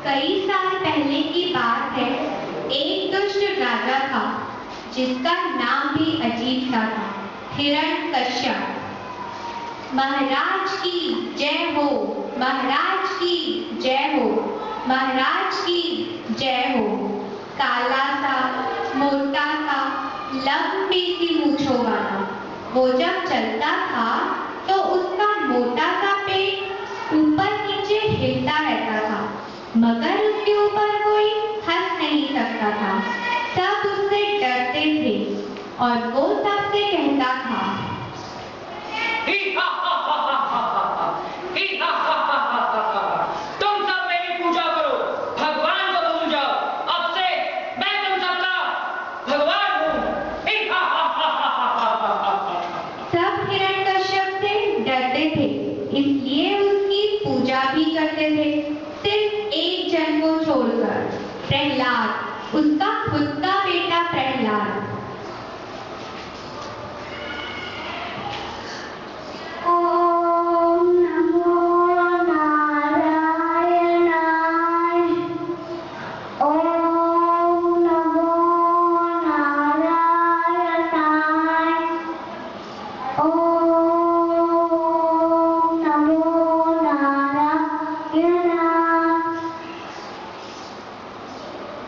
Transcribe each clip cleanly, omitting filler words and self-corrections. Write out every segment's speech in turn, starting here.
कई साल पहले की बात है। एक दुष्ट राजा था जिसका नाम भी अजीब सा था, हिरण्यकश्यप। महाराज की जय हो, महाराज की जय हो, महाराज की जय हो। काला सा, मोटा सा, लंबी सी मूंछों वाला वो जब चलता था तो उसका मोटा सा पेट ऊपर नीचे हिलता रहता था, मगर उसके ऊपर कोई हंस नहीं सकता था। सब उससे डरते थे और वो सबसे कहता था, तुम सब मेरी पूजा करो, भगवान को भूल जाओ। अब से मैं तुम सबका भगवान हूँ। सब हिरण्यकश्यप से डरते थे, इसलिए उसकी पूजा भी करते थे, सिर्फ एक जन को छोड़कर, प्रहलाद, उसका खुद का बेटा प्रहलाद।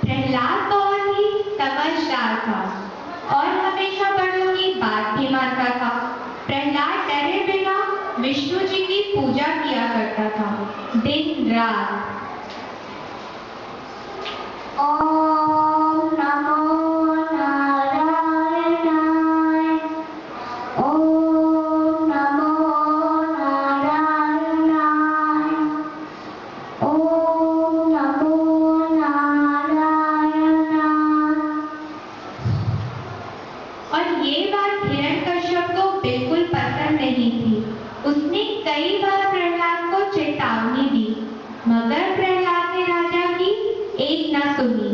प्रहलाद बहुत ही समझदार था और हमेशा बड़ों की बात भी मानता था। प्रहलाद डरे बिना विष्णु जी की पूजा किया करता था, दिन रात। ओम नमो नारायणाय, ओम नमो नारायणाय, ओम नमो नारायणाय। और ये बात हिरण्यकश्यप को बिल्कुल पसंद नहीं थी। उसने कई बार प्रहलाद को चेतावनी दी, मगर प्रहलाद ने राजा की एक न सुनी।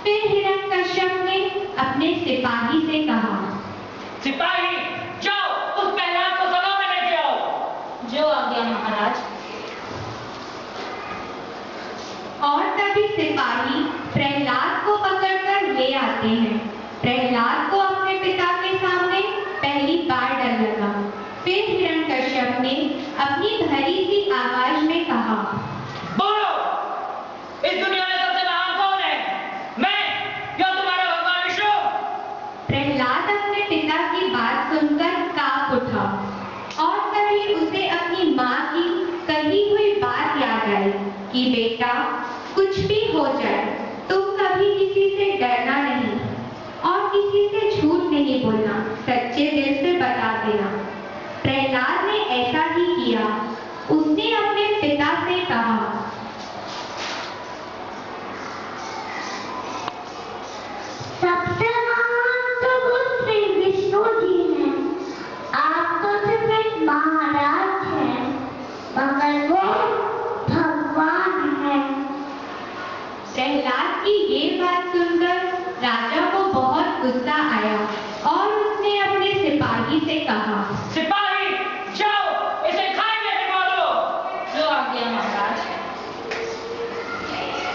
फिर हिरण्यकश्यप ने अपने सिपाही से कहा, सिपाही, जाओ उस प्रहलाद को सभा में लेके आओ। जो आज्ञा महाराज। और तभी सिपाही प्रहलाद को पकड़कर ले आते हैं। प्रहलाद को अपने पिता के सामने पहली बार डर लगा। फिर हिरण्यकश्यप ने अपनी भरी सी आवाज में कहा, बोलो, इस दुनिया में सबसे महान कौन है? मैं या तुम्हारा भगवान विष्णु? प्रहलाद अपने पिता की बात सुनकर कांप उठा और तभी उसे अपनी माँ की कही हुई बात याद आई कि बेटा, कुछ भी हो जाए तुम कभी किसी से डरना नहीं और किसी से झूठ नहीं बोलना, सच्चे दिल से बता देना। प्रहलाद ने ऐसा ही किया। उसने अपने पिता से कहा, सबसे महान तो मुझसे विष्णु जी हैं। आप तो सिर्फ एक महाराज हैं, मगर वो भगवान हैं। प्रहलाद की ये बात सुनकर राजा को बहुत गुस्सा आया और उसने अपने सिपाही से कहा, सिपाही, जाओ इसे खाई में डुबो दो। जो आज्ञा महाराज।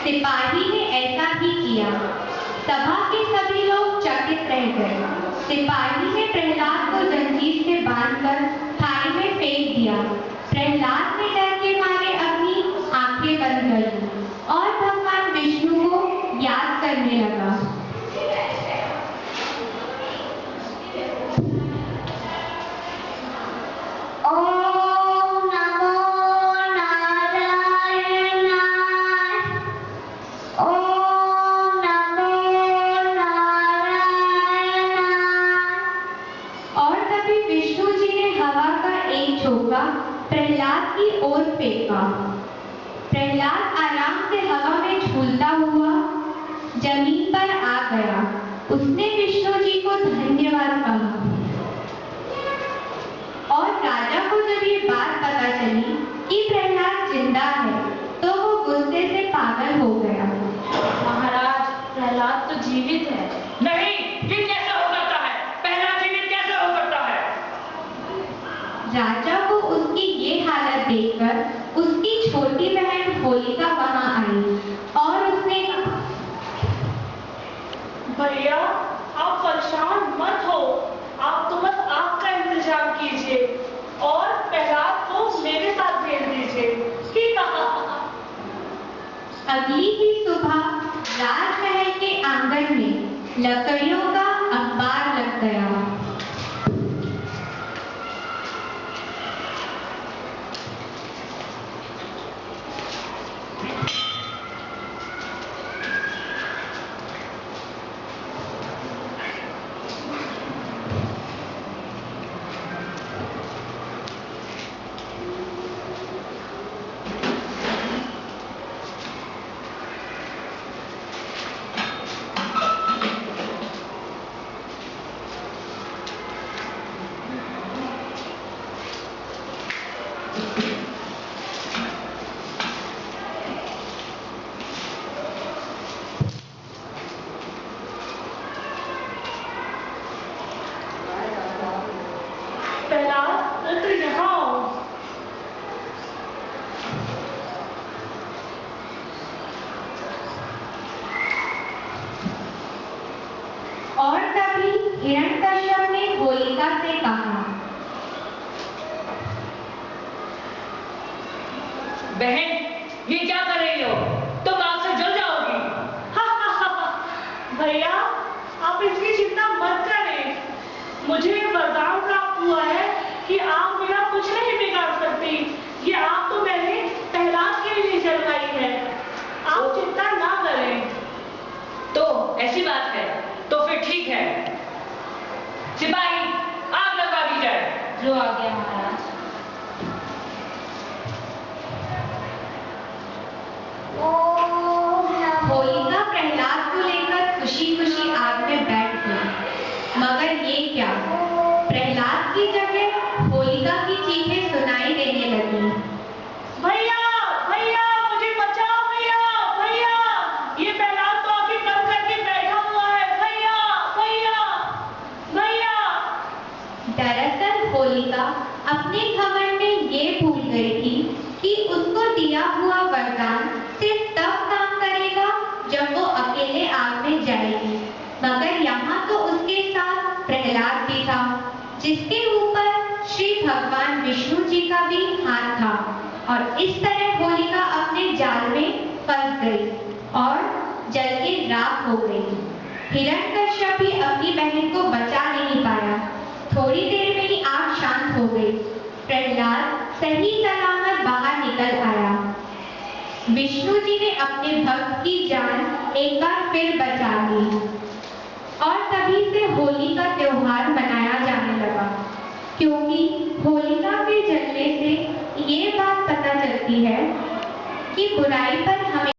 सिपाही ने ऐसा ही किया। सभा के सभी लोग चकित रह गए। सिपाही ने प्रहलाद को जंजीर से बांधकर खाई में फेंक दिया। प्रहलाद ने डर के मारे अपनी आंखें बंद कर ली और भगवान विष्णु को याद करने लगा। ओम नमो नारायणाय, ओम नमो नारायणाय। और तभी विष्णु जी ने हवा का एक झोंका प्रहलाद की ओर फेंका। प्रहलाद आराम से हवा में झूलता हुआ जमीन पर आ गया। उसने विष्णु जी को धन्यवाद कहा और राजा को जब ये बात पता चली कि प्रहलाद जिंदा है तो वो गुस्से से पागल हो गया। महाराज, प्रहलाद तो जीवित है। नहीं, ये कैसे हो सकता है? प्रहलाद जीवित कैसे हो सकता है? राजा को उसकी ये हालत देखकर उसकी छोटी बहन होलिका वहां आई और उसने कहा, भैया आप परेशान मत हो, आप तो बस आग का इंतजाम कीजिए और प्रहलाद को मेरे साथ भेज दीजिए। अगली ही सुबह राजमहल के आंगन में लकड़ियों का अंबार लग गया। प्रहलाद उतर यहाँ आओ। और तभी हिरण्यकश्यप ने होलिका से कहा, बहन ये क्या कर रही हो? तुम आग से जल जाओगी। भैया आप इसकी चिंता मत करें, मुझे वरदान प्राप्त हुआ है कि आग बिना कुछ नहीं बिगाड़ सकती। ये आग तो मैंने प्रहलाद के लिए जलवाई है, आप चिंता ना करें। तो ऐसी बात है, तो फिर ठीक है। सिपाही आग लगा दी जाए। जो आ गया महाराज। होलिका प्रहलाद को लेकर खुशी खुशी आग में बैठ गई, मगर ये क्या, प्रहलाद की जगह होलिका की चीखें सुनाई देने लगी। भैया भैया मुझे बचाओ, भैया भैया ये प्रहलाद तो आगे कम करके बैठा हुआ है, भैया भैया भैया। दरअसल होलिका अपने घमंड में ये भूल गई थी कि उसको दिया हुआ वरदान सिर्फ तब काम करेगा जब वो अकेले आग में जाएगी, मगर यहाँ तो उसके साथ प्रहलाद भी था, जिसके ऊपर श्री भगवान विष्णु जी का भी हाथ था। और इस तरह होलिका अपने जाल में फंस गई और जल के राख हो गई। हिरण्यकश्यप भी अपनी बहन को बचा नहीं पाया। थोड़ी देर में ही आग शांत हो गई। प्रहलाद सही सलामत बाहर निकल आया। विष्णु जी ने अपने भक्त की जान एक बार फिर बचा ली और तभी से होली का त्योहार मनाया जाने लगा, क्योंकि होलिका के जलने से ये बात पता चलती है कि बुराई पर हमें